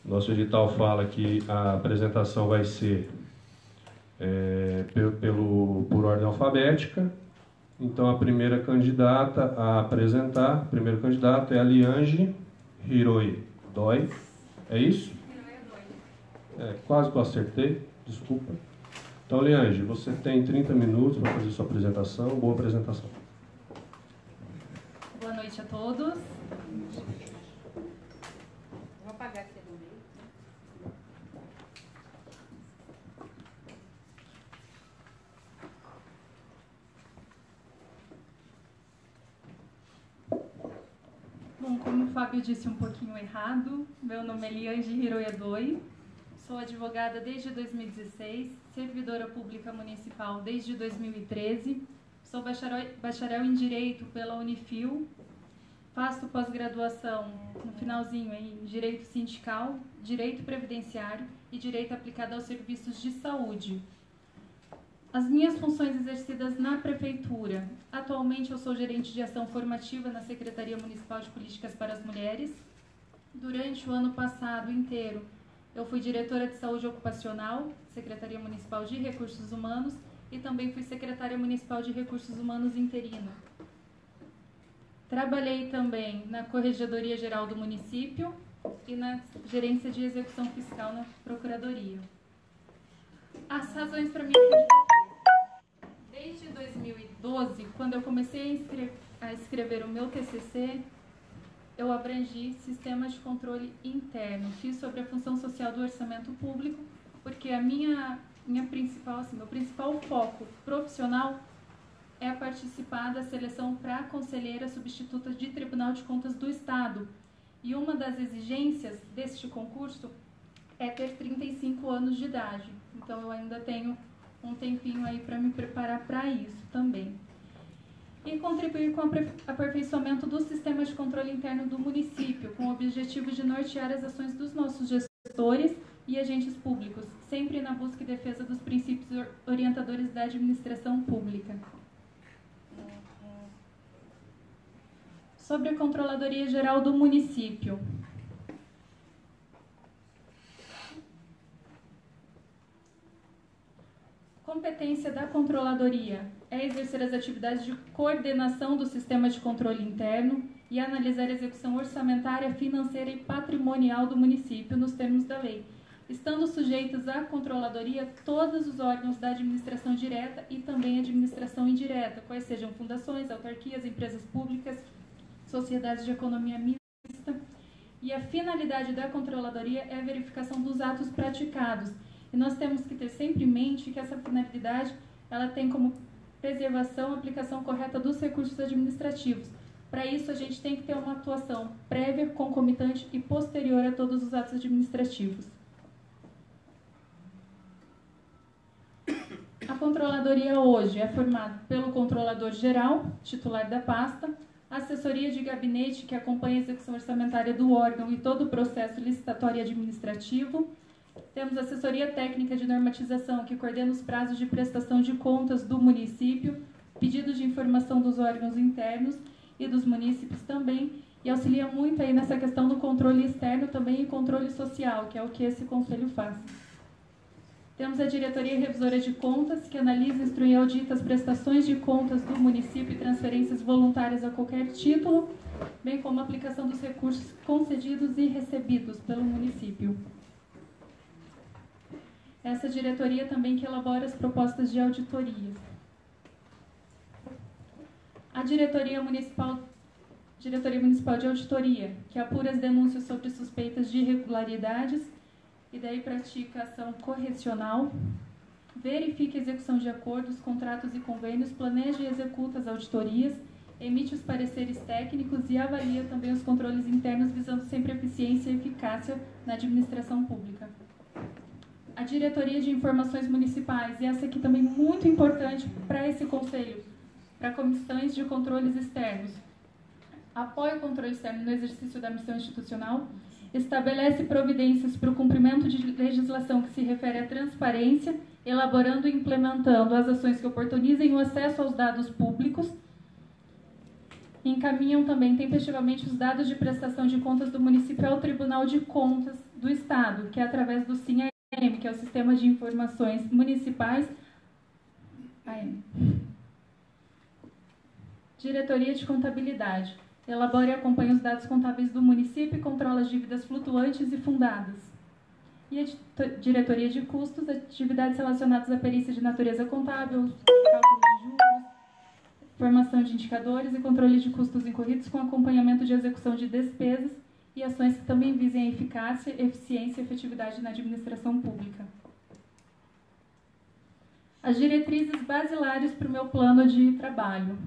Nosso edital fala que a apresentação vai ser por ordem alfabética. Então, a primeira candidata a apresentar, o primeiro candidato é a Liange Hiroi Doi. É isso? Quase que eu acertei, desculpa. Então, Liange, você tem 30 minutos para fazer sua apresentação. Boa apresentação. Boa noite a todos. Vou apagar aqui no meio. Bom, como o Fábio disse um pouquinho errado, meu nome é Liange Hiroi Doi. Sou advogada desde 2016, servidora pública municipal desde 2013. Sou bacharel em Direito pela Unifil. Faço pós-graduação no finalzinho em Direito Sindical, Direito Previdenciário e Direito aplicado aos serviços de saúde. As minhas funções exercidas na Prefeitura. Atualmente eu sou gerente de ação formativa na Secretaria Municipal de Políticas para as Mulheres. Durante o ano passado inteiro, eu fui diretora de Saúde Ocupacional, Secretaria Municipal de Recursos Humanos, e também fui secretária municipal de Recursos Humanos interina. Trabalhei também na Corregedoria Geral do município e na Gerência de Execução Fiscal na Procuradoria. As razões para minha candidatura. Desde 2012, quando eu comecei a escrever o meu TCC, eu abrangi Sistema de Controle Interno. Fiz sobre a função social do orçamento público, porque a meu principal foco profissional é participar da seleção para conselheira substituta de Tribunal de Contas do Estado. E uma das exigências deste concurso é ter 35 anos de idade. Então eu ainda tenho um tempinho aí para me preparar para isso também. E contribuir com o aperfeiçoamento do sistema de controle interno do município, com o objetivo de nortear as ações dos nossos gestores e agentes públicos, sempre na busca e defesa dos princípios orientadores da administração pública. Sobre a Controladoria Geral do município. Competência da Controladoria é exercer as atividades de coordenação do sistema de controle interno e analisar a execução orçamentária, financeira e patrimonial do município nos termos da lei, estando sujeitos à Controladoria todos os órgãos da administração direta e também administração indireta, quais sejam fundações, autarquias, empresas públicas, sociedades de economia mista. E a finalidade da Controladoria é a verificação dos atos praticados. E nós temos que ter sempre em mente que essa finalidade ela tem como preservação e aplicação correta dos recursos administrativos. Para isso, a gente tem que ter uma atuação prévia, concomitante e posterior a todos os atos administrativos. A Controladoria hoje é formada pelo Controlador Geral, titular da pasta, assessoria de gabinete que acompanha a execução orçamentária do órgão e todo o processo licitatório e administrativo. Temos assessoria técnica de normatização, que coordena os prazos de prestação de contas do município, pedidos de informação dos órgãos internos e dos munícipes também, e auxilia muito aí nessa questão do controle externo também e controle social, que é o que esse conselho faz. Temos a diretoria revisora de contas, que analisa, instrui e audita as prestações de contas do município e transferências voluntárias a qualquer título, bem como a aplicação dos recursos concedidos e recebidos pelo município. Essa diretoria também que elabora as propostas de auditorias. A Diretoria Municipal de Auditoria, que apura as denúncias sobre suspeitas de irregularidades e daí pratica ação correcional, verifica a execução de acordos, contratos e convênios, planeja e executa as auditorias, emite os pareceres técnicos e avalia também os controles internos, visando sempre eficiência e eficácia na administração pública. A Diretoria de Informações Municipais, e essa aqui também muito importante para esse conselho, para comissões de controles externos. Apoia o controle externo no exercício da missão institucional, estabelece providências para o cumprimento de legislação que se refere à transparência, elaborando e implementando as ações que oportunizem o acesso aos dados públicos, encaminham também tempestivamente os dados de prestação de contas do município ao Tribunal de Contas do Estado, que é através do SIM-AM, que é o Sistema de Informações Municipais. AM. Diretoria de Contabilidade. Elabora e acompanha os dados contábeis do município e controla as dívidas flutuantes e fundadas. E a Diretoria de Custos, atividades relacionadas à perícia de natureza contábil, cálculo de juros, formação de indicadores e controle de custos incorridos com acompanhamento de execução de despesas e ações que também visem a eficácia, eficiência e efetividade na administração pública. As diretrizes basilares para o meu plano de trabalho.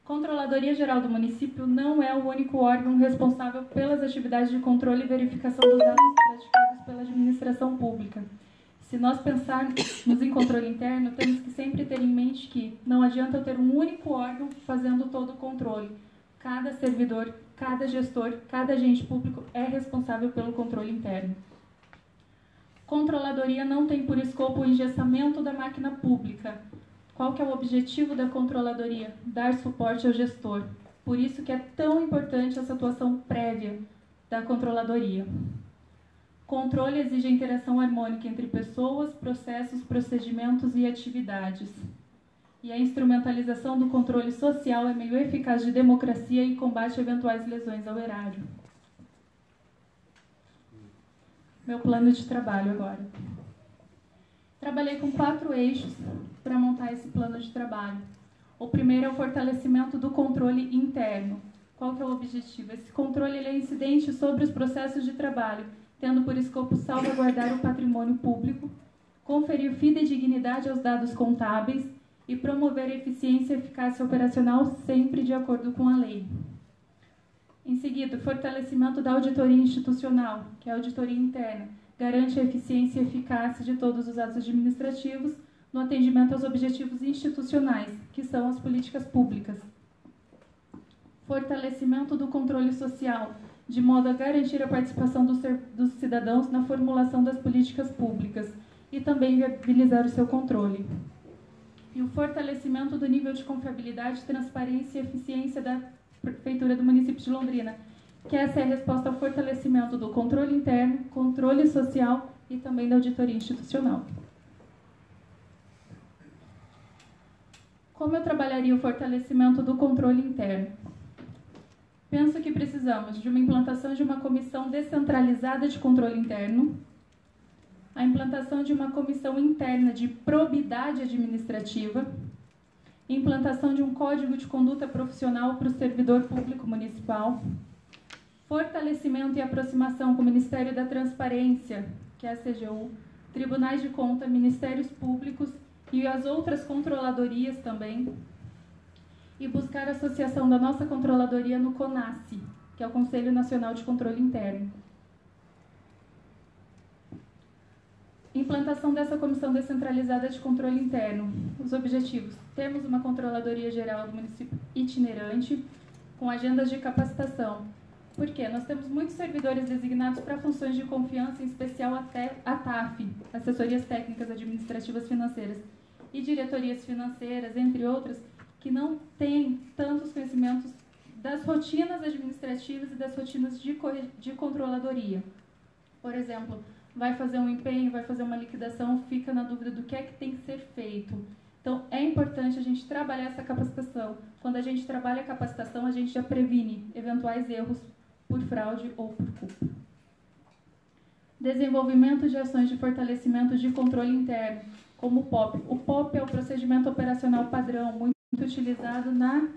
Controladoria Geral do Município não é o único órgão responsável pelas atividades de controle e verificação dos atos praticados pela administração pública. Se nós pensarmos em controle interno, temos que sempre ter em mente que não adianta eu ter um único órgão fazendo todo o controle. Cada servidor, cada gestor, cada agente público é responsável pelo controle interno. Controladoria não tem por escopo o engessamento da máquina pública. Qual que é o objetivo da controladoria? Dar suporte ao gestor. Por isso que é tão importante essa atuação prévia da controladoria. Controle exige a interação harmônica entre pessoas, processos, procedimentos e atividades. E a instrumentalização do controle social é meio eficaz de democracia e combate a eventuais lesões ao erário. Meu plano de trabalho agora. Trabalhei com 4 eixos para montar esse plano de trabalho. O primeiro é o fortalecimento do controle interno. Qual que é o objetivo? Esse controle ele é incidente sobre os processos de trabalho, tendo por escopo salvaguardar o patrimônio público, conferir fidedignidade aos dados contábeis e promover eficiência e eficácia operacional sempre de acordo com a lei. Em seguida, o fortalecimento da auditoria institucional, que é a auditoria interna, garante a eficiência e eficácia de todos os atos administrativos no atendimento aos objetivos institucionais, que são as políticas públicas. Fortalecimento do controle social, de modo a garantir a participação dos cidadãos na formulação das políticas públicas e também viabilizar o seu controle. E o fortalecimento do nível de confiabilidade, transparência e eficiência da Prefeitura do município de Londrina, que essa é a resposta ao fortalecimento do controle interno, controle social e também da auditoria institucional. Como eu trabalharia o fortalecimento do controle interno? Penso que precisamos de uma implantação de uma comissão descentralizada de controle interno, a implantação de uma comissão interna de probidade administrativa, implantação de um código de conduta profissional para o servidor público municipal, fortalecimento e aproximação com o Ministério da Transparência, que é a CGU, Tribunais de Conta, Ministérios Públicos e as outras controladorias também, e buscar a associação da nossa controladoria no CONACE, que é o Conselho Nacional de Controle Interno. Implantação dessa comissão descentralizada de controle interno. Os objetivos: temos uma controladoria geral do município itinerante, com agendas de capacitação. Por quê? Nós temos muitos servidores designados para funções de confiança, em especial até a TAF, Assessorias Técnicas Administrativas Financeiras, e diretorias financeiras, entre outras, que não têm tantos conhecimentos das rotinas administrativas e das rotinas de controladoria. Por exemplo, vai fazer um empenho, vai fazer uma liquidação, fica na dúvida do que é que tem que ser feito. Então, é importante a gente trabalhar essa capacitação. Quando a gente trabalha a capacitação, a gente já previne eventuais erros por fraude ou por culpa. Desenvolvimento de ações de fortalecimento de controle interno, como o POP. O POP é o procedimento operacional padrão, muito utilizado na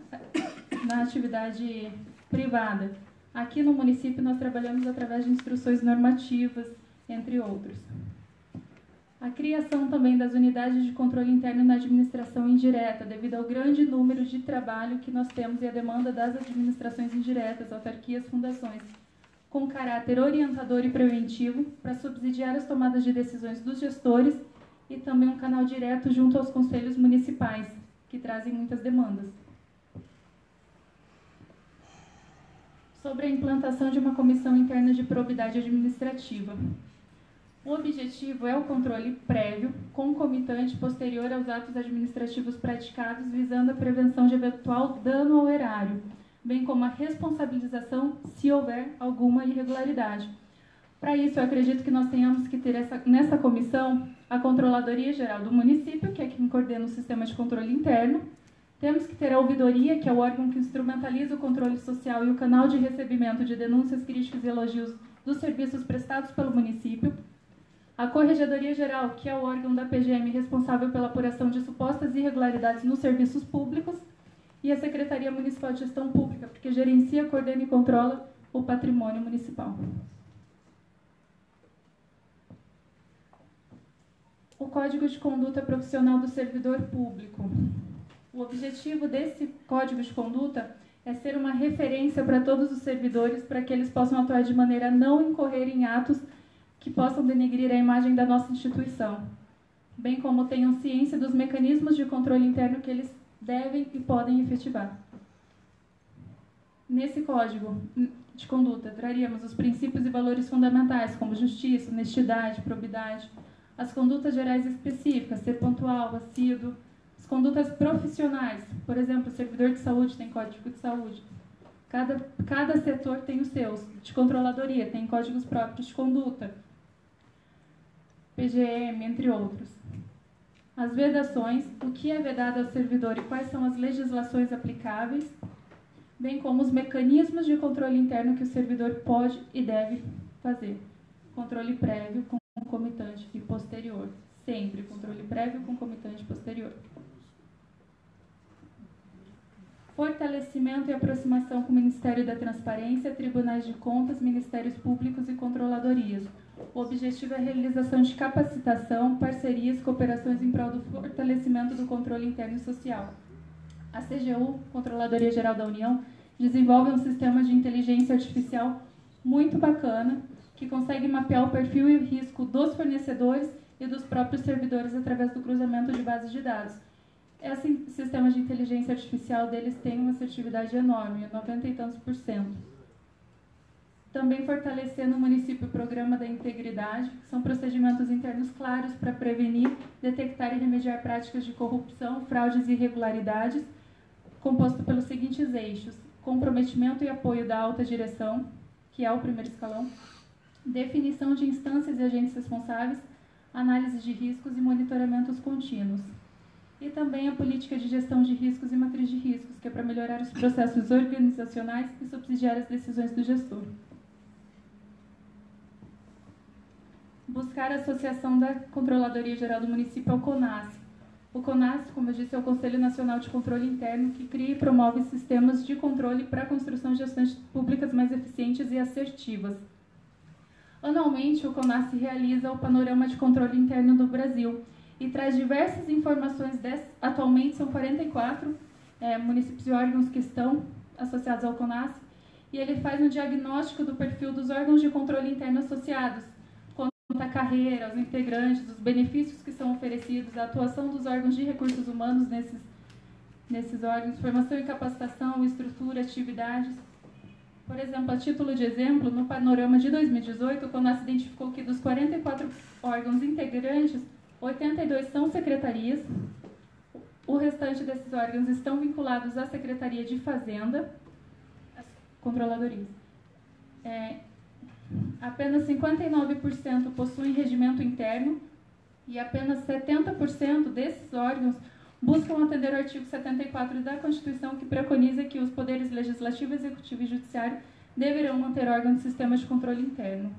atividade privada. Aqui no município, nós trabalhamos através de instruções normativas, entre outros. A criação também das unidades de controle interno na administração indireta, devido ao grande número de trabalho que nós temos e a demanda das administrações indiretas, autarquias, fundações, com caráter orientador e preventivo, para subsidiar as tomadas de decisões dos gestores e também um canal direto junto aos conselhos municipais, que trazem muitas demandas. Sobre a implantação de uma comissão interna de probidade administrativa. O objetivo é o controle prévio, concomitante, posterior aos atos administrativos praticados, visando a prevenção de eventual dano ao erário, bem como a responsabilização se houver alguma irregularidade. Para isso, eu acredito que nós tenhamos que ter nessa comissão a Controladoria Geral do Município, que é quem coordena o sistema de controle interno. Temos que ter a Ouvidoria, que é o órgão que instrumentaliza o controle social e o canal de recebimento de denúncias, críticas e elogios dos serviços prestados pelo município. A Corregedoria Geral, que é o órgão da PGM responsável pela apuração de supostas irregularidades nos serviços públicos. E a Secretaria Municipal de Gestão Pública, porque gerencia, coordena e controla o patrimônio municipal. O Código de Conduta Profissional do Servidor Público. O objetivo desse Código de Conduta é ser uma referência para todos os servidores, para que eles possam atuar de maneira a não incorrer em atos que possam denegrir a imagem da nossa instituição, bem como tenham ciência dos mecanismos de controle interno que eles devem e podem efetivar. Nesse Código de Conduta, traríamos os princípios e valores fundamentais, como justiça, honestidade, probidade, as condutas gerais específicas, ser pontual, assíduo, as condutas profissionais, por exemplo, o servidor de saúde tem código de saúde, cada setor tem os seus, de controladoria tem códigos próprios de conduta, PGM, entre outros. As vedações, o que é vedado ao servidor e quais são as legislações aplicáveis, bem como os mecanismos de controle interno que o servidor pode e deve fazer. Controle prévio, concomitante e posterior. Sempre controle prévio, concomitante e posterior. Fortalecimento e aproximação com o Ministério da Transparência, Tribunais de Contas, Ministérios Públicos e Controladorias. O objetivo é a realização de capacitação, parcerias, cooperações em prol do fortalecimento do controle interno e social. A CGU, Controladoria Geral da União, desenvolve um sistema de inteligência artificial muito bacana, que consegue mapear o perfil e o risco dos fornecedores e dos próprios servidores através do cruzamento de bases de dados. Esse sistema de inteligência artificial deles tem uma assertividade enorme, 90 e tantos %. Também fortalecer no município o programa da integridade, que são procedimentos internos claros para prevenir, detectar e remediar práticas de corrupção, fraudes e irregularidades, composto pelos seguintes eixos: comprometimento e apoio da alta direção, que é o primeiro escalão, definição de instâncias e agentes responsáveis, análise de riscos e monitoramentos contínuos. E também a política de gestão de riscos e matriz de riscos, que é para melhorar os processos organizacionais e subsidiar as decisões do gestor. Buscar a associação da Controladoria Geral do Município ao CONAS. O CONAS, como eu disse, é o Conselho Nacional de Controle Interno, que cria e promove sistemas de controle para a construção de gestões públicas mais eficientes e assertivas. Anualmente, o CONAS realiza o Panorama de Controle Interno do Brasil e traz diversas informações. Atualmente, são 44 municípios e órgãos que estão associados ao CONAS, e ele faz um diagnóstico do perfil dos órgãos de controle interno associados, a carreira, os integrantes, os benefícios que são oferecidos, a atuação dos órgãos de recursos humanos nesses órgãos, formação e capacitação, estrutura, atividades. Por exemplo, a título de exemplo, no panorama de 2018, o CONAS identificou que dos 44 órgãos integrantes, 82 são secretarias, o restante desses órgãos estão vinculados à Secretaria de Fazenda, as controladorias. Apenas 59% possuem regimento interno e apenas 70% desses órgãos buscam atender o artigo 74 da Constituição, que preconiza que os poderes legislativo, executivo e judiciário deverão manter órgão de sistema de controle interno.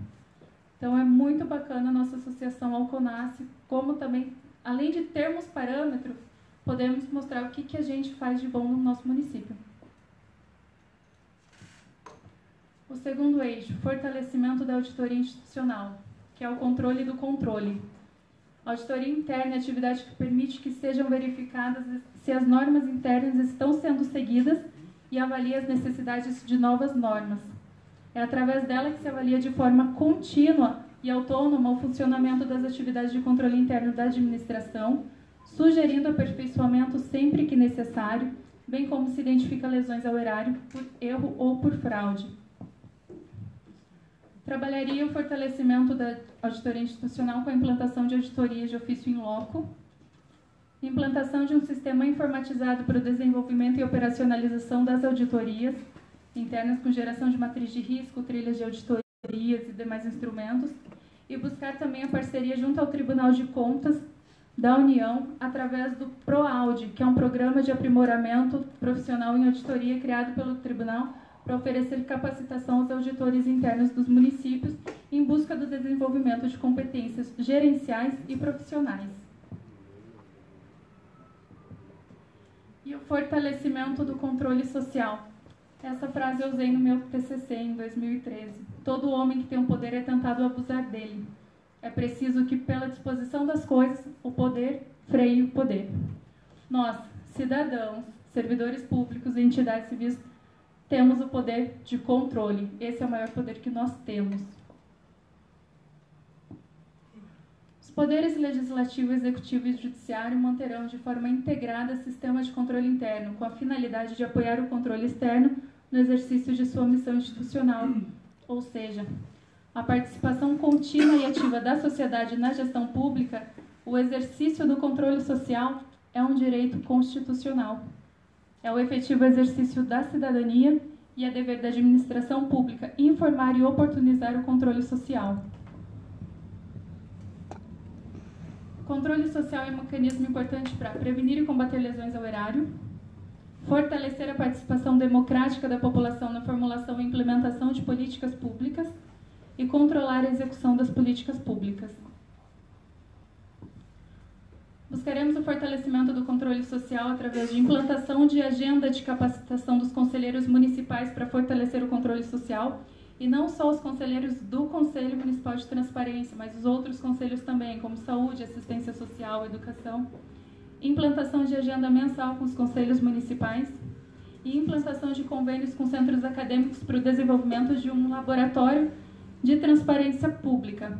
Então é muito bacana a nossa associação ao CONAS, como também, além de termos parâmetros, podemos mostrar o que a gente faz de bom no nosso município. O segundo eixo, fortalecimento da auditoria institucional, que é o controle do controle. A auditoria interna é a atividade que permite que sejam verificadas se as normas internas estão sendo seguidas e avalia as necessidades de novas normas. É através dela que se avalia de forma contínua e autônoma o funcionamento das atividades de controle interno da administração, sugerindo aperfeiçoamento sempre que necessário, bem como se identifica lesões ao erário por erro ou por fraude. Trabalharia o fortalecimento da auditoria institucional com a implantação de auditorias de ofício in loco, implantação de um sistema informatizado para o desenvolvimento e operacionalização das auditorias, internas com geração de matriz de risco, trilhas de auditorias e demais instrumentos, e buscar também a parceria junto ao Tribunal de Contas da União através do PROAUD, que é um programa de aprimoramento profissional em auditoria criado pelo Tribunal para oferecer capacitação aos auditores internos dos municípios em busca do desenvolvimento de competências gerenciais e profissionais. E o fortalecimento do controle social. Essa frase eu usei no meu TCC em 2013. Todo homem que tem um poder é tentado abusar dele. É preciso que, pela disposição das coisas, o poder freie o poder. Nós, cidadãos, servidores públicos e entidades civis, temos o poder de controle. Esse é o maior poder que nós temos. Os poderes legislativo, executivo e judiciário manterão de forma integrada sistema de controle interno, com a finalidade de apoiar o controle externo no exercício de sua missão institucional, ou seja, a participação contínua e ativa da sociedade na gestão pública. O exercício do controle social é um direito constitucional. É o efetivo exercício da cidadania e é dever da administração pública informar e oportunizar o controle social. O controle social é um mecanismo importante para prevenir e combater lesões ao erário, fortalecer a participação democrática da população na formulação e implementação de políticas públicas e controlar a execução das políticas públicas. Buscaremos o fortalecimento do controle social através de implantação de agenda de capacitação dos conselheiros municipais para fortalecer o controle social, e não só os conselheiros do Conselho Municipal de Transparência, mas os outros conselhos também, como saúde, assistência social, educação. Implantação de agenda mensal com os conselhos municipais e implantação de convênios com centros acadêmicos para o desenvolvimento de um laboratório de transparência pública,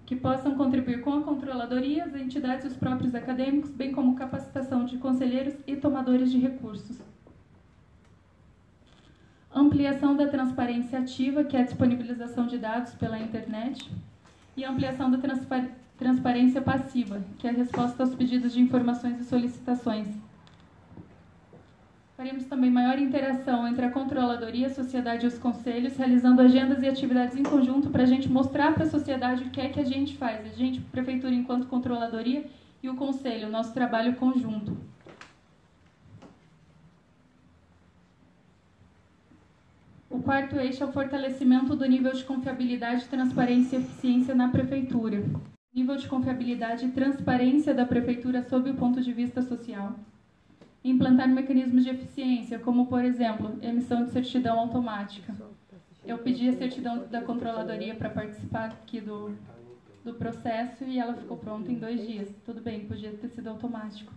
que possam contribuir com a controladoria, as entidades e os próprios acadêmicos, bem como capacitação de conselheiros e tomadores de recursos. Ampliação da transparência ativa, que é a disponibilização de dados pela internet, e ampliação da transparência passiva, que é a resposta aos pedidos de informações e solicitações. Faremos também maior interação entre a controladoria, a sociedade e os conselhos, realizando agendas e atividades em conjunto para a gente mostrar para a sociedade o que é que a gente faz. A gente, prefeitura enquanto controladoria, e o conselho, o nosso trabalho conjunto. O quarto eixo é o fortalecimento do nível de confiabilidade, transparência e eficiência na prefeitura. Nível de confiabilidade e transparência da prefeitura sob o ponto de vista social. Implantar mecanismos de eficiência, como, por exemplo, emissão de certidão automática. Eu pedi a certidão da controladoria para participar aqui do processo e ela ficou pronta em 2 dias. Tudo bem, podia ter sido automático.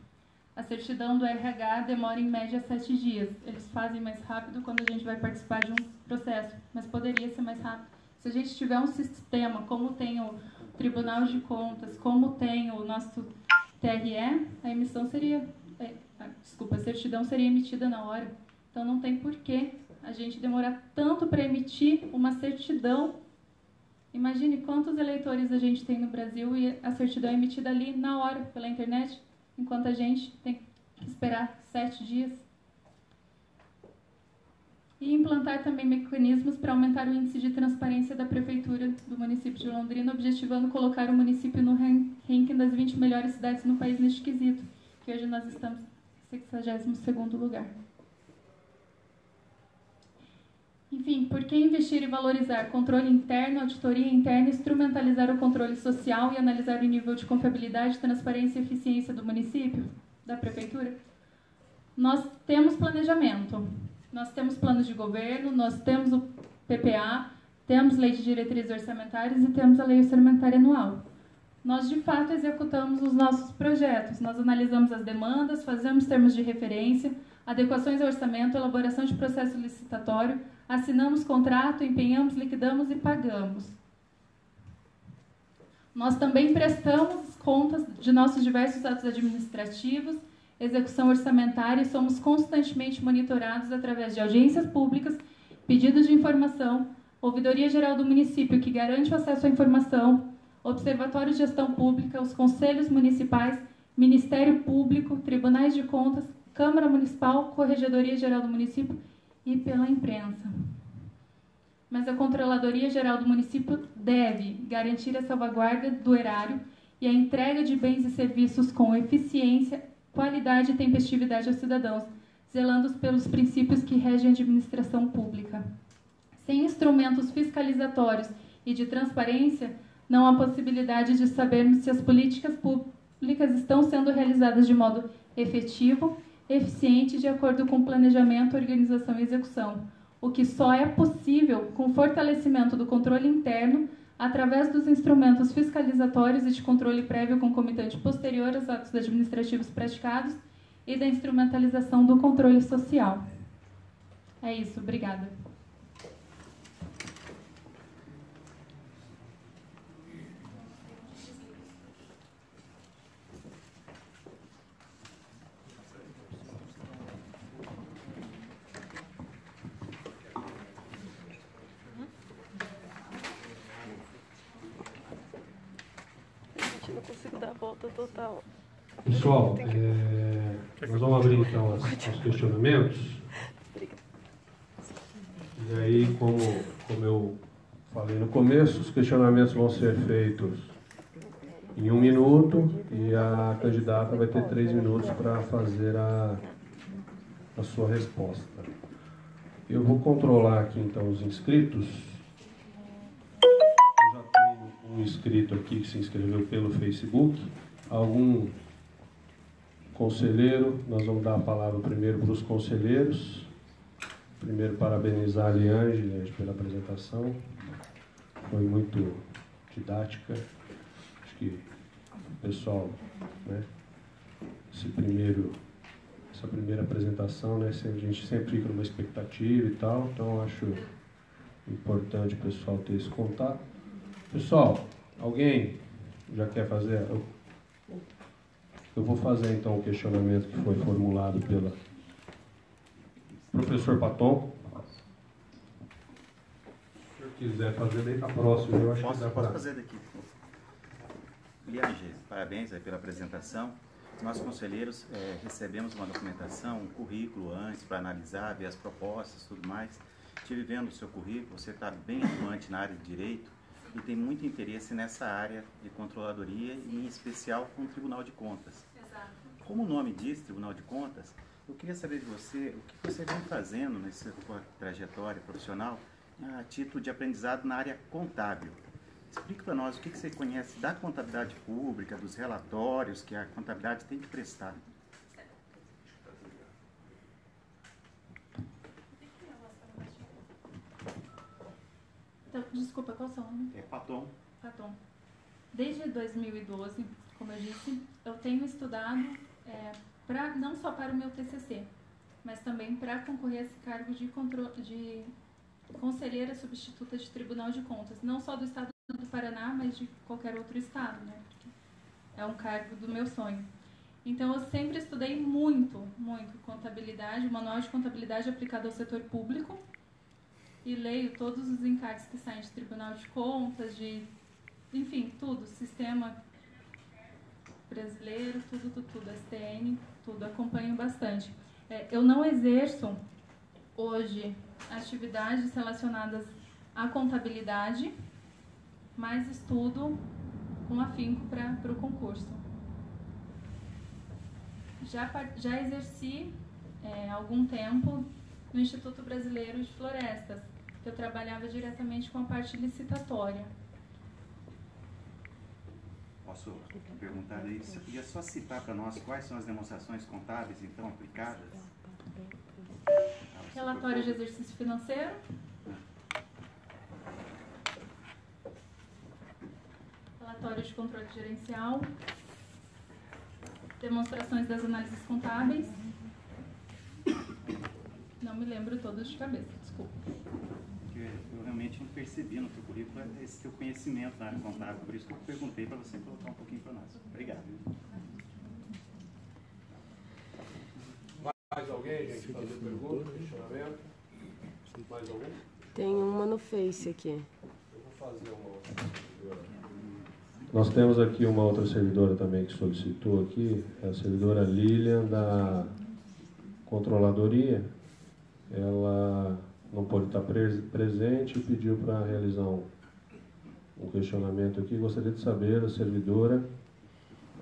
A certidão do RH demora em média 7 dias. Eles fazem mais rápido quando a gente vai participar de um processo, mas poderia ser mais rápido. Se a gente tiver um sistema, como tem o Tribunal de Contas, como tem o nosso TRE, a emissão seria... a certidão seria emitida na hora. Então não tem porquê a gente demorar tanto para emitir uma certidão. Imagine quantos eleitores a gente tem no Brasil e a certidão é emitida ali na hora, pela internet, enquanto a gente tem que esperar 7 dias. E implantar também mecanismos para aumentar o índice de transparência da Prefeitura do município de Londrina, objetivando colocar o município no ranking das 20 melhores cidades no país neste quesito, que hoje nós estamos em 62º lugar. Enfim, por que investir e valorizar controle interno, auditoria interna, instrumentalizar o controle social e analisar o nível de confiabilidade, transparência e eficiência do município, da prefeitura? Nós temos planejamento, nós temos planos de governo, nós temos o PPA, temos lei de diretrizes orçamentárias e temos a lei orçamentária anual. Nós, de fato, executamos os nossos projetos, nós analisamos as demandas, fazemos termos de referência, adequações ao orçamento, elaboração de processo licitatório, assinamos contrato, empenhamos, liquidamos e pagamos. Nós também prestamos contas de nossos diversos atos administrativos, execução orçamentária e somos constantemente monitorados através de audiências públicas, pedidos de informação, ouvidoria geral do município que garante o acesso à informação, observatório de gestão pública, os conselhos municipais, Ministério Público, tribunais de contas, Câmara Municipal, Corregedoria Geral do município e pela imprensa. Mas a Controladoria Geral do Município deve garantir a salvaguarda do erário e a entrega de bens e serviços com eficiência, qualidade e tempestividade aos cidadãos, zelando pelos princípios que regem a administração pública. Sem instrumentos fiscalizatórios e de transparência, não há possibilidade de sabermos se as políticas públicas estão sendo realizadas de modo efetivo, eficiente, de acordo com planejamento, organização e execução, o que só é possível com o fortalecimento do controle interno através dos instrumentos fiscalizatórios e de controle prévio concomitante posterior aos atos administrativos praticados e da instrumentalização do controle social. É isso, obrigada. Não consigo dar a volta total. Pessoal, nós vamos abrir então os questionamentos. E aí, como eu falei no começo, os questionamentos vão ser feitos em 1 minuto e a candidata vai ter 3 minutos para fazer a sua resposta. Eu vou controlar aqui então os inscritos. Eu já tenho um inscrito aqui que se inscreveu pelo Facebook. Algum conselheiro, nós vamos dar a palavra primeiro para os conselheiros. Primeiro, parabenizar a Liange pela apresentação. Foi muito didática. Acho que o pessoal, né, essa primeira apresentação, né, a gente sempre fica numa expectativa e tal, então acho importante o pessoal ter esse contato. Pessoal, alguém já quer fazer? Eu vou fazer então o questionamento que foi formulado pela professor Paton. Se eu quiser fazer daí tá próximo, eu acho que dá para... Posso fazer daqui. Liange, parabéns pela apresentação. Nós, conselheiros, recebemos uma documentação, um currículo antes para analisar, ver as propostas e tudo mais. Estive vendo o seu currículo, você está bem atuante na área de direito e tem muito interesse nessa área de controladoria e, em especial, com o Tribunal de Contas. Exato. Como o nome diz, Tribunal de Contas, eu queria saber de você o que você vem fazendo nessa sua trajetória profissional a título de aprendizado na área contábil. Explique para nós o que você conhece da contabilidade pública, dos relatórios que a contabilidade tem que prestar. Então, desculpa, qual é o seu nome? É Paton. Paton. Desde 2012, como eu disse, eu tenho estudado não só para o meu TCC, mas também para concorrer a esse cargo de conselheira substituta de Tribunal de Contas, não só do Estado do Paraná, mas de qualquer outro estado, né? Porque é um cargo do meu sonho. Então, eu sempre estudei muito contabilidade, o manual de contabilidade aplicado ao setor público, e leio todos os encargos que saem de Tribunal de Contas, enfim, tudo, sistema brasileiro, tudo, STN, tudo, acompanho bastante. Eu não exerço hoje atividades relacionadas à contabilidade, mas estudo com afinco para o concurso. Já exerci algum tempo no Instituto Brasileiro de Florestas, que eu trabalhava diretamente com a parte licitatória. Posso perguntar aí? Você podia só citar para nós quais são as demonstrações contábeis, então, aplicadas? Relatório de exercício financeiro. Relatório de controle gerencial. Demonstrações das análises contábeis. Não me lembro todos de cabeça, desculpa. Eu realmente não percebi no teu currículo esse teu conhecimento na área contábil, por isso que eu perguntei para você colocar um pouquinho para nós. Obrigado. Mais alguém, gente, fazer pergunta, questionamento? Mais algum? Tem uma no Face aqui. Eu vou fazer uma outra servidora. Nós temos aqui uma outra servidora também que solicitou aqui, é a servidora Lilian da Controladoria. ela não pôde estar presente e pediu para realizar um questionamento aqui. Gostaria de saber, a servidora,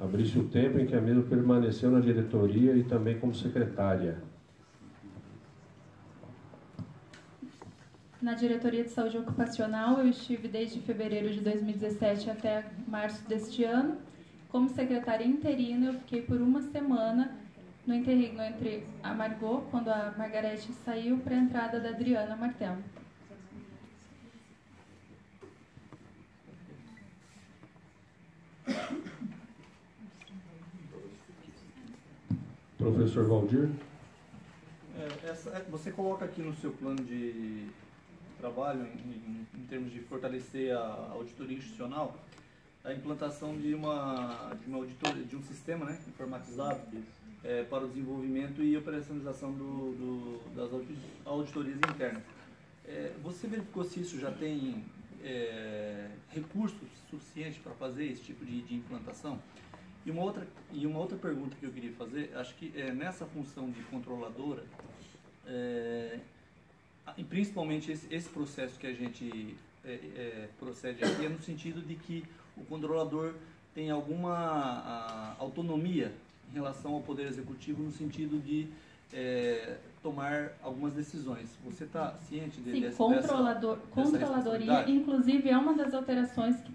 abrisse o tempo em que a mesma permaneceu na diretoria e também como secretária. Na Diretoria de Saúde Ocupacional, eu estive desde fevereiro de 2017 até março deste ano. Como secretária interina, eu fiquei por uma semana no interregno entre a Margot, quando a Margarete saiu, para a entrada da Adriana Martel. Professor Valdir? Você coloca aqui no seu plano de trabalho, em termos de fortalecer a auditoria institucional, a implantação de uma auditoria, de um sistema, né, informatizado para o desenvolvimento e operacionalização das auditorias internas. Você verificou se isso já tem recursos suficientes para fazer esse tipo de implantação? E uma outra pergunta que eu queria fazer, acho que nessa função de controladora, e principalmente esse processo que a gente procede aqui, é no sentido de que o controlador tem alguma autonomia em relação ao Poder Executivo, no sentido de tomar algumas decisões. Você está ciente dessa controladoria, inclusive, é uma das alterações que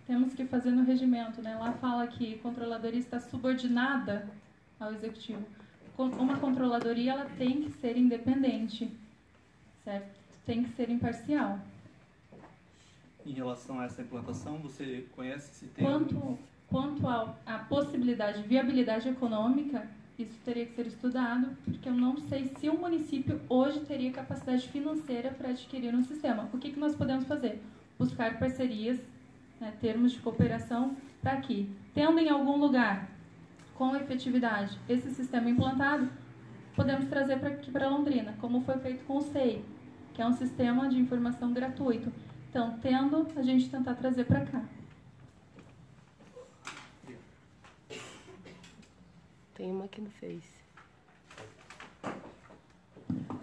temos que fazer no regimento, né? Lá fala que a controladoria está subordinada ao Executivo. Uma controladoria, ela tem que ser independente, certo? Tem que ser imparcial. Em relação a essa implantação, você conhece se tem... Quanto à possibilidade de viabilidade econômica, isso teria que ser estudado, porque eu não sei se o município hoje teria capacidade financeira para adquirir um sistema. O que nós podemos fazer? Buscar parcerias, né, termos de cooperação, para que, tendo em algum lugar, com efetividade, esse sistema implantado, podemos trazer aqui para Londrina, como foi feito com o SEI, que é um sistema de informação gratuito. Então, tendo, a gente tentar trazer para cá. Tem uma aqui no Face.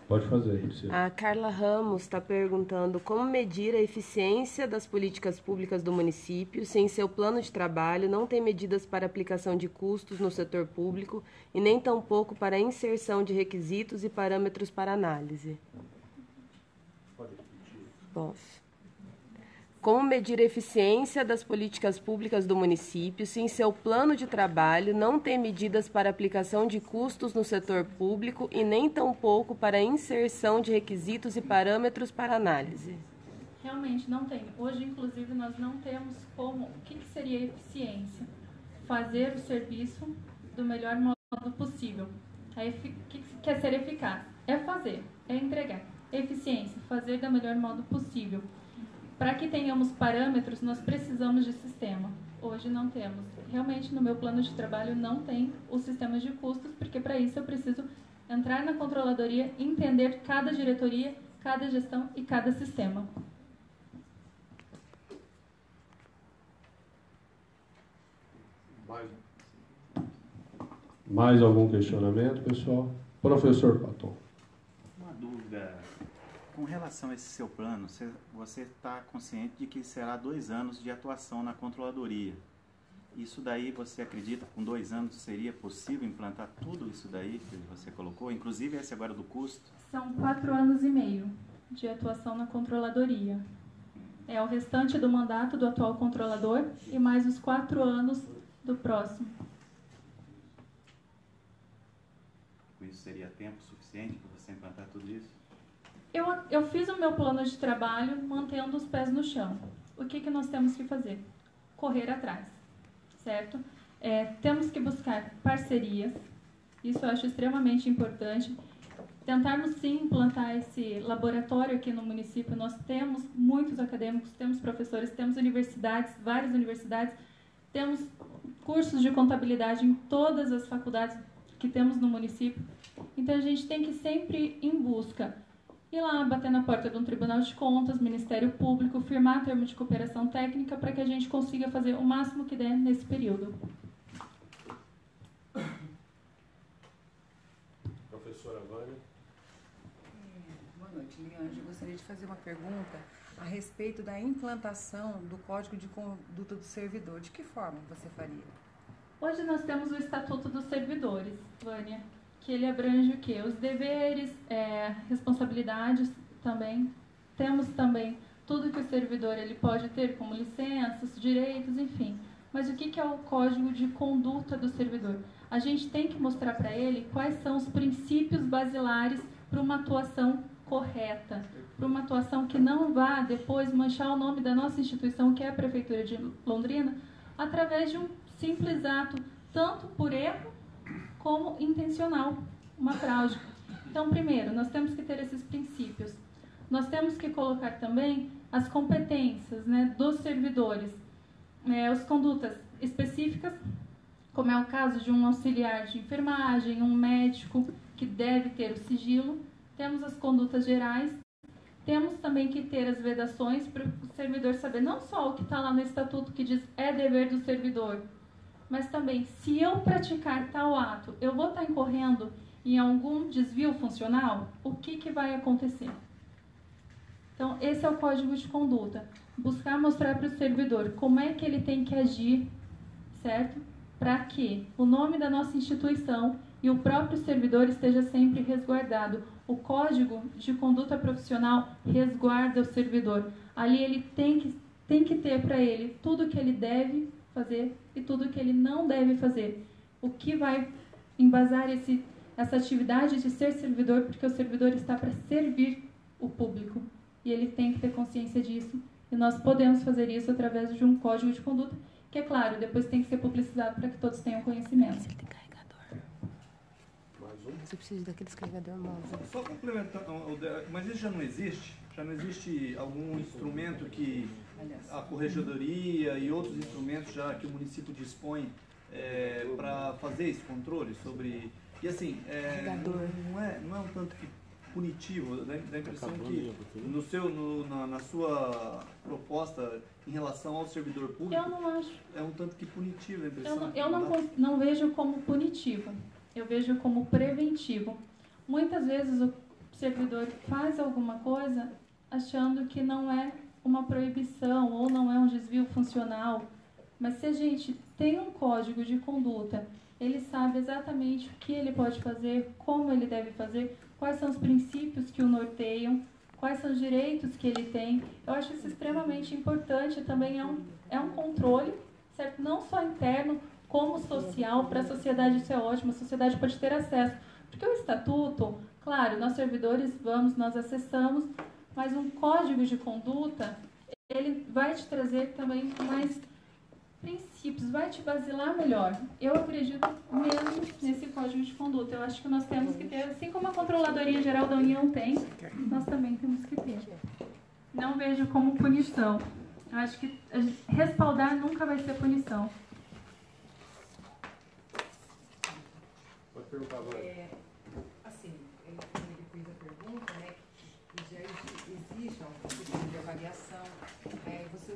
Pode fazer, Priscila. A Carla Ramos está perguntando como medir a eficiência das políticas públicas do município se em seu plano de trabalho não tem medidas para aplicação de custos no setor público e nem tampouco para a inserção de requisitos e parâmetros para análise. Pode repetir. Posso. Como medir a eficiência das políticas públicas do município se em seu plano de trabalho não tem medidas para aplicação de custos no setor público e nem tampouco para a inserção de requisitos e parâmetros para análise? Realmente não tem. Hoje, inclusive, nós não temos como... O que seria eficiência? Fazer o serviço do melhor modo possível. O que quer ser eficaz? É fazer, é entregar. Eficiência, fazer do melhor modo possível. Para que tenhamos parâmetros, nós precisamos de sistema. Hoje não temos. Realmente, no meu plano de trabalho, não tem os sistemas de custos, porque para isso eu preciso entrar na controladoria, entender cada diretoria, cada gestão e cada sistema. Mais algum questionamento, pessoal? Professor Paton. Uma dúvida. Com relação a esse seu plano, você está consciente de que será 2 anos de atuação na controladoria. Isso daí, você acredita que com 2 anos seria possível implantar tudo isso daí que você colocou? Inclusive esse agora do custo? São 4 anos e meio de atuação na controladoria. É o restante do mandato do atual controlador e mais os 4 anos do próximo. Isso seria tempo suficiente para você implantar tudo isso? Eu fiz o meu plano de trabalho mantendo os pés no chão. O que nós temos que fazer? Correr atrás, certo? Temos que buscar parcerias, isso eu acho extremamente importante. Tentarmos sim implantar esse laboratório aqui no município. Nós temos muitos acadêmicos, temos professores, temos universidades, várias universidades, temos cursos de contabilidade em todas as faculdades que temos no município. Então a gente tem que sempre ir em busca. Ir lá, bater na porta de um Tribunal de Contas, Ministério Público, firmar termo de cooperação técnica para que a gente consiga fazer o máximo que der nesse período. Professora Vânia. Liange, eu gostaria de fazer uma pergunta a respeito da implantação do Código de Conduta do Servidor. De que forma você faria? Hoje nós temos o Estatuto dos Servidores, Vânia, que ele abrange o quê? Os deveres, responsabilidades também. Temos também tudo que o servidor ele pode ter, como licenças, direitos, enfim. Mas o que é o Código de Conduta do Servidor? A gente tem que mostrar para ele quais são os princípios basilares para uma atuação correta, para uma atuação que não vá depois manchar o nome da nossa instituição, que é a Prefeitura de Londrina, através de um simples ato, tanto por erro como intencional, uma fraude. Então, primeiro, nós temos que ter esses princípios. Nós temos que colocar também as competências, né, dos servidores, as condutas específicas, como é o caso de um auxiliar de enfermagem, um médico que deve ter o sigilo. Temos as condutas gerais. Temos também que ter as vedações para o servidor saber não só o que está lá no estatuto que diz é dever do servidor, mas também se eu praticar tal ato, eu vou estar incorrendo em algum desvio funcional, o que vai acontecer? Então, esse é o Código de Conduta. Buscar mostrar para o servidor como é que ele tem que agir, certo? Para que o nome da nossa instituição e o próprio servidor esteja sempre resguardado. O Código de Conduta Profissional resguarda o servidor. Ali ele tem que ter para ele tudo o que ele deve fazer e tudo o que ele não deve fazer. O que vai embasar essa atividade de ser servidor, porque o servidor está para servir o público. E ele tem que ter consciência disso. E nós podemos fazer isso através de um código de conduta, que, é claro, depois tem que ser publicizado para que todos tenham conhecimento. Você tem carregador. Você precisa daqueles carregador móvel. Só complementando, mas isso já não existe? Já não existe algum instrumento que a corregedoria e outros instrumentos já que o município dispõe para fazer esse controle sobre... E assim, não é um tanto que punitivo, dá a impressão que na sua proposta em relação ao servidor público, eu não acho. É um tanto que punitivo a impressão. Eu não vejo como punitivo, eu vejo como preventivo. Muitas vezes o servidor faz alguma coisa achando que não é uma proibição ou não é um desvio funcional, mas se a gente tem um código de conduta, ele sabe exatamente o que ele pode fazer, como ele deve fazer, quais são os princípios que o norteiam, quais são os direitos que ele tem. Eu acho isso extremamente importante. Também é um controle, certo? Não só interno, como social. Para a sociedade isso é ótimo, a sociedade pode ter acesso. Porque o estatuto, claro, nós servidores nós acessamos, mas um código de conduta, ele vai te trazer também mais princípios, vai te basilar melhor. Eu acredito mesmo nesse código de conduta. Eu acho que nós temos que ter, assim como a Controladoria Geral da União tem, nós também temos que ter. Não vejo como punição. Eu acho que respaldar nunca vai ser punição. Pode perguntar agora. Assim, ele fez a pergunta, né, que já existe um sistema de avaliação. Você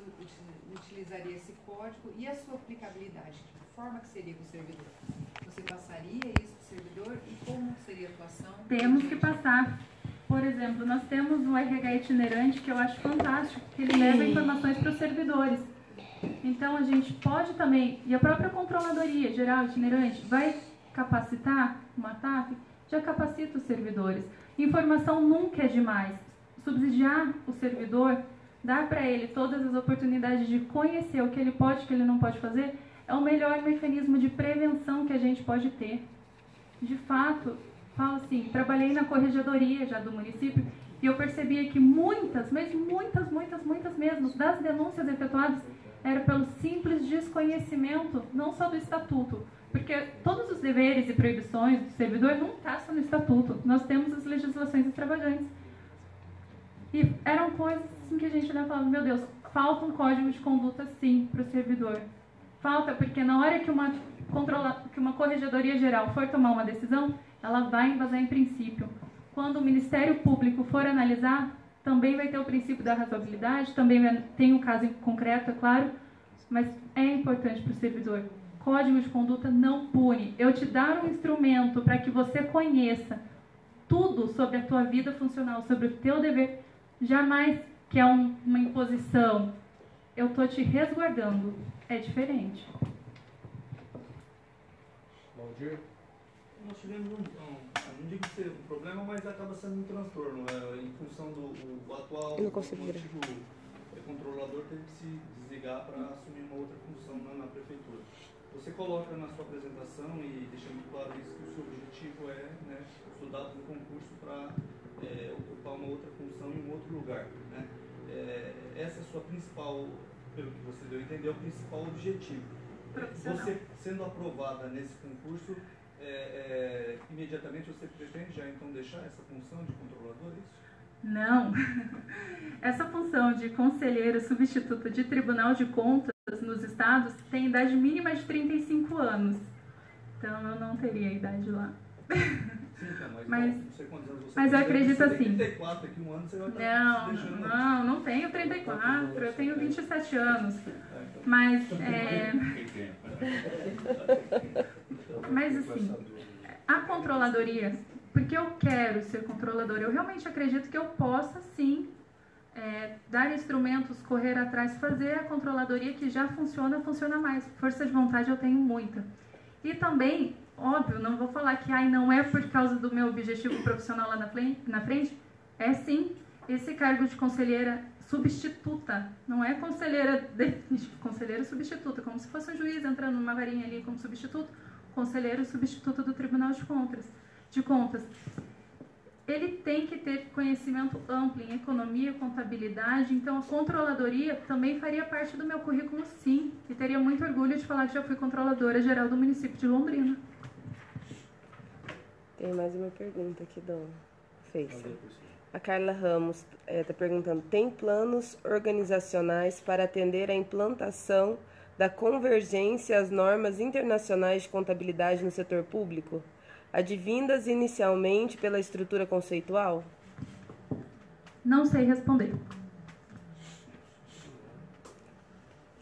utilizaria esse código e a sua aplicabilidade? De que forma que seria com o servidor? Você passaria isso para o servidor e como seria a atuação? Temos que passar. Por exemplo, nós temos um RH itinerante que eu acho fantástico, que ele leva informações para os servidores. Então, a gente pode também, e a própria Controladoria Geral itinerante vai capacitar uma TAF, já capacita os servidores. Informação nunca é demais. Subsidiar o servidor, dar para ele todas as oportunidades de conhecer o que ele pode e o que ele não pode fazer, é o melhor mecanismo de prevenção que a gente pode ter. De fato, falo assim, trabalhei na corregedoria já do município e eu percebia que muitas, mas muitas mesmo, das denúncias efetuadas era pelo simples desconhecimento, não só do estatuto, porque todos os deveres e proibições do servidor não estão só no estatuto, nós temos as legislações extravagantes. E eram coisas assim que a gente olhava e falava, meu Deus, falta um código de conduta sim para o servidor. Falta, porque na hora que uma corregedoria geral for tomar uma decisão, ela vai embasar em princípio. Quando o Ministério Público for analisar, também vai ter o princípio da razoabilidade, também tem um caso em concreto, é claro, mas é importante para o servidor. Código de conduta não pune. Eu te dar um instrumento para que você conheça tudo sobre a tua vida funcional, sobre o teu dever, jamais que é uma imposição. Eu estou te resguardando. É diferente. Valdir? Nós tivemos não digo ser um problema, mas acaba sendo um transtorno. Em função do atual antigo controlador teve que se desligar para assumir uma outra função na prefeitura. Você coloca na sua apresentação e deixa muito claro isso, que o seu objetivo é, né, estudar um concurso para ocupar uma outra função em um outro lugar. Né? Essa é a sua principal, pelo que você deu a entender, é o principal objetivo. Você sendo aprovada nesse concurso, imediatamente você pretende já então deixar essa função de controlador, é isso? Não. Essa função de conselheiro substituto de Tribunal de Contas nos estados tem idade mínima de 35 anos. Então eu não teria a idade lá. Sim, então, mas não sei quantos anos você mas eu acredito assim. 34, daqui um ano você vai estar não tenho 34, eu tenho 27 anos. Mas mas assim, a controladoria, porque eu quero ser controladora, eu realmente acredito que eu possa sim dar instrumentos, correr atrás, fazer a controladoria que já funciona mais. Força de vontade eu tenho muita. E também, óbvio, não vou falar que não é por causa do meu objetivo profissional lá na frente. É sim, esse cargo de conselheira substituta, não é conselheira conselheira substituta, como se fosse um juiz entrando numa varinha ali como substituto, conselheiro substituto do Tribunal de Contas. Ele tem que ter conhecimento amplo em economia, contabilidade, então a controladoria também faria parte do meu currículo, sim, e teria muito orgulho de falar que já fui controladora geral do município de Londrina. Tem mais uma pergunta aqui do Face. A Carla Ramos está perguntando: tem planos organizacionais para atender a implantação da convergência às normas internacionais de contabilidade no setor público, advindas inicialmente pela estrutura conceitual? Não sei responder.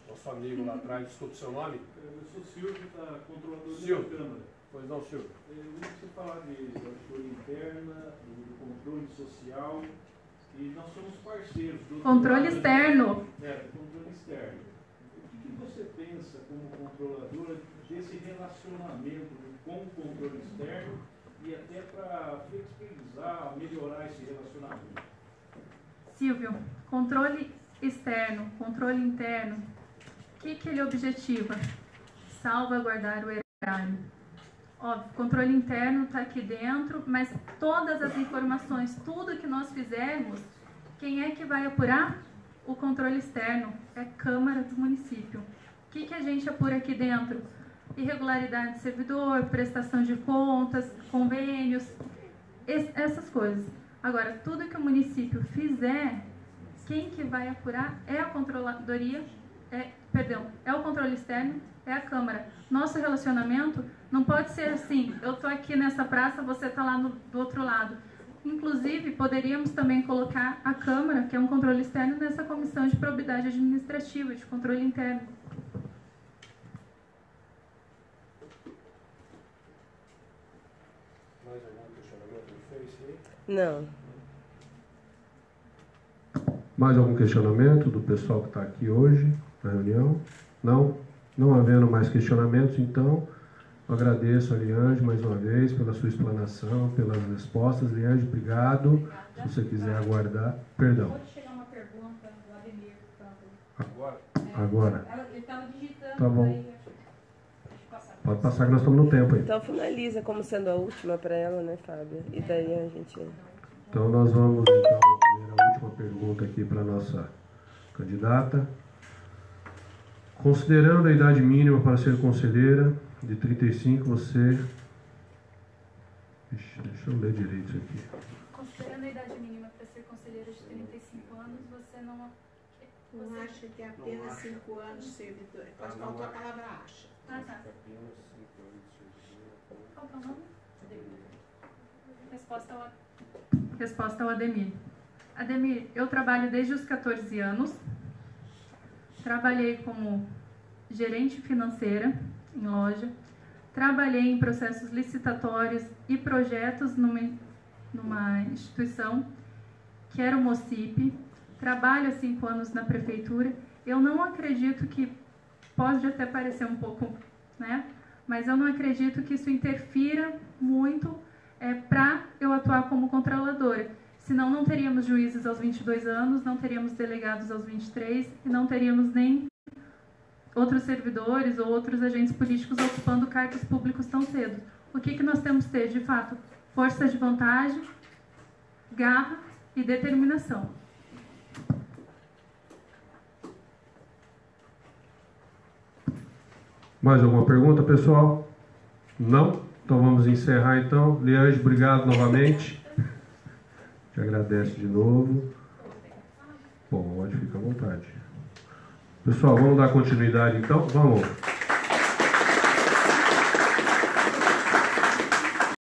Nosso amigo lá atrás, desculpe o seu nome? Eu sou Silvio, da Controladoria Silvio. da Câmara. Pois não, Silvio. Eu vou você falar de auditoria interna, do controle social, e nós somos parceiros do Controle externo. Do controle externo. O que você pensa como controladora desse relacionamento com o controle externo e até para flexibilizar, melhorar esse relacionamento? Silvio, controle externo, controle interno, o que ele objetiva? Salvaguardar o erário. Óbvio, controle interno está aqui dentro, mas todas as informações, tudo que nós fizermos, quem é que vai apurar? O controle externo, é a Câmara do município. O que a gente apura aqui dentro? Irregularidade de servidor, prestação de contas, convênios, essas coisas. Agora, tudo que o município fizer, quem que vai apurar é a controladoria, é o controle externo, é a Câmara. Nosso relacionamento não pode ser assim, eu estou aqui nessa praça, você está lá do outro lado. Inclusive, poderíamos também colocar a Câmara, que é um controle externo, nessa comissão de probidade administrativa, de controle interno. Mais algum questionamento no Face aí? Não. Mais algum questionamento do pessoal que está aqui hoje na reunião? Não? Não havendo mais questionamentos, então, eu agradeço a Liange mais uma vez pela sua explanação, pelas respostas. Liange, obrigado. Se você quiser aguardar. Perdão. Pode chegar uma pergunta do Ademir. Agora. Ele estava digitando. Tá bom. Pode passar que nós estamos no tempo aí. Então finaliza como sendo a última para ela, né, Fábio? E daí a gente... Então nós vamos então ler a última pergunta aqui para a nossa candidata. Considerando a idade mínima para ser conselheira, de 35, você... Ixi, deixa eu ler direito isso aqui. Considerando a idade mínima para ser conselheira de 35 anos, você não... Não acha que é apenas 5 anos de servidor. Pode faltar a palavra acha. Ah, tá. Qual que é o nome? Resposta ao Ademir. Ademir, eu trabalho desde os 14 anos. Trabalhei como gerente financeira em loja. Trabalhei em processos licitatórios e projetos numa instituição que era o MOCIP, trabalho há 5 anos na prefeitura. Eu não acredito que, pode até parecer um pouco, né? Mas eu não acredito que isso interfira muito para eu atuar como controladora. Senão não teríamos juízes aos 22 anos, não teríamos delegados aos 23 e não teríamos nem outros servidores ou outros agentes políticos ocupando cargos públicos tão cedo. O que nós temos que ter, de fato? Força de vontade, garra e determinação. Mais alguma pergunta, pessoal? Não? Então vamos encerrar então. Liange, obrigado novamente. Te agradeço de novo. Bom, pode ficar à vontade. Pessoal, vamos dar continuidade então? Vamos.